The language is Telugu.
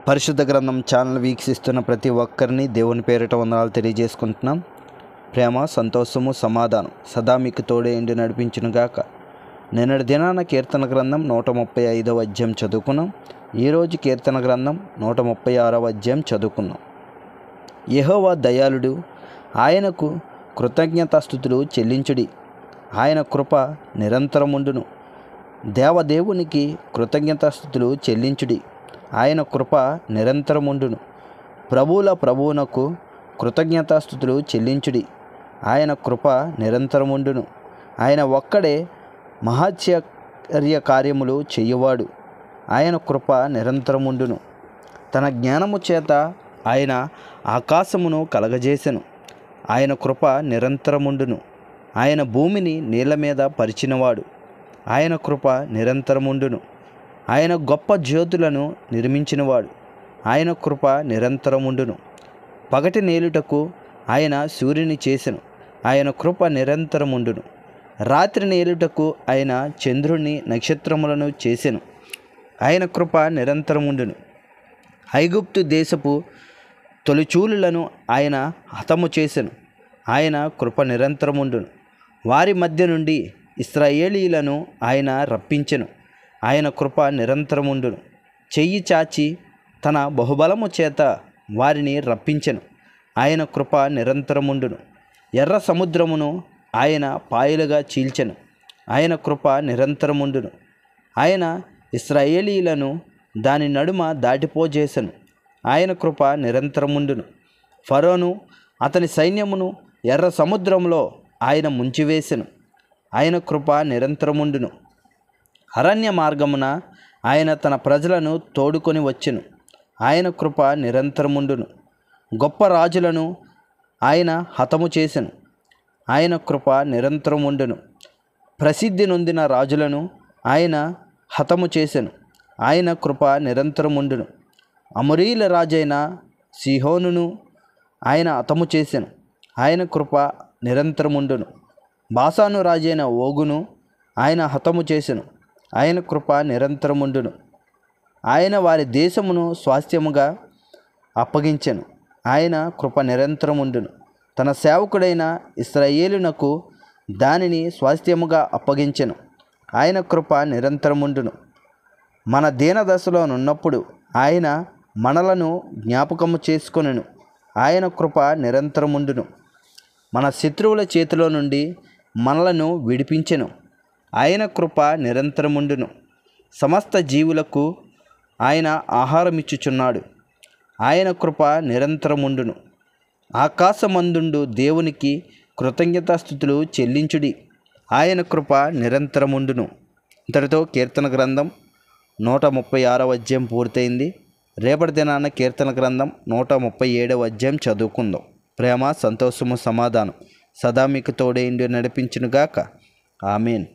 పరిశుద్ధ గ్రంథం ఛానల్ వీక్షిస్తున్న ప్రతి ఒక్కరిని దేవుని పేరిట వందనాలు తెలియజేసుకుంటున్నాం. ప్రేమ, సంతోషము, సమాధానం సదా మీకు తోడే ఉండి నడిపించునుగాక. నిన్నటి దినాన కీర్తన గ్రంథం 135వ అధ్యాయం చదువుకున్నాం. ఈరోజు కీర్తన గ్రంథం 136వ అధ్యాయం చదువుకున్నాం. యెహోవా దయాళుడు, ఆయనకు కృతజ్ఞతాస్తుతులు చెల్లించుడి, ఆయన కృప నిరంతరముండును. దేవదేవునికి కృతజ్ఞతాస్తుతులు చెల్లించుడి, ఆయన కృప నిరంతరముండును. ప్రభువుల ప్రభువునకు కృతజ్ఞతాస్తుతులు చెల్లించుడి, ఆయన కృప నిరంతరముండును. ఆయన ఒక్కడే మహాశ్చర్య కార్యములు చెయ్యువాడు, ఆయన కృప నిరంతరముండును. తన జ్ఞానము చేత ఆయన ఆకాశమును కలగజేసెను, ఆయన కృప నిరంతరముండును. ఆయన భూమిని నీళ్ల మీద పరిచినవాడు, ఆయన కృప నిరంతరముండును. ఆయన గొప్ప జ్యోతులను నిర్మించినవాడు, ఆయన కృప నిరంతరముండును. పగటి నేలుటకు ఆయన సూర్యుని చేసెను, ఆయన కృప నిరంతరముండును. రాత్రి నేలుటకు ఆయన చంద్రుని నక్షత్రములను చేసెను, ఆయన కృప నిరంతరముండును. ఐగుప్తు దేశపు తొలిచూలులను ఆయన హతము చేసెను, ఆయన కృప నిరంతరముండును. వారి మధ్య నుండి ఇశ్రాయేలీయులను ఆయన రప్పించెను, ఆయన కృప నిరంతరముండును. చెయ్యి చాచి తన బహుబలము చేత వారిని రప్పించెను, ఆయన కృప నిరంతరముండును. ఎర్ర సముద్రమును ఆయన పాయలుగా చీల్చెను, ఆయన కృప నిరంతరముండును. ఆయన ఇశ్రాయేలీయులను దాని నడుమ దాటిపోజేసెను, ఆయన కృప నిరంతరముండును. ఫరోను అతని సైన్యమును ఎర్ర సముద్రంలో ఆయన ముంచివేసెను, ఆయన కృప నిరంతరముండును. అరణ్య మార్గమున ఆయన తన ప్రజలను తోడుకొని వచ్చెను, ఆయన కృప నిరంతరముండును. గొప్ప రాజులను ఆయన హతము చేసెను, ఆయన కృప నిరంతరముండును. ప్రసిద్ధి నొందిన రాజులను ఆయన హతము చేసెను, ఆయన కృప నిరంతరముండును. అమోరీయుల రాజైన సీహోనును ఆయన హతము చేసెను, ఆయన కృప నిరంతరముండును. బాషాను రాజైన ఓగును ఆయన హతము చేసెను, ఆయన కృప నిరంతరముండును. ఆయన వారి దేశమును స్వాస్థ్యముగా అప్పగించెను, ఆయన కృప నిరంతరముండును. తన సేవకుడైన ఇశ్రాయేలునకు దానిని స్వాస్థ్యముగా అప్పగించెను, ఆయన కృప నిరంతరముండును. మన దీనదశలో నున్నప్పుడు ఆయన మనలను జ్ఞాపకము చేసుకొనెను, ఆయన కృప నిరంతరముండును. మన శత్రువుల చేతిలో నుండి మనలను విడిపించెను, ఆయన కృప నిరంతరముండును. సమస్త జీవులకు ఆయన ఆహారమిచ్చుచున్నాడు, ఆయన కృప నిరంతరముండును. ఆకాశమందుండు దేవునికి కృతజ్ఞతాస్తుతులు చెల్లించుడి, ఆయన కృప నిరంతరముండును. ఇంతటితో కీర్తన గ్రంథం 136వ అధ్యాయం పూర్తయింది. రేపటి దినాన కీర్తన గ్రంథం 137వ అధ్యాయం చదువుకుందాం. ప్రేమ, సంతోషము, సమాధానం సదా మీకు తోడేండి నడిపించునుగాక. ఆమేన్.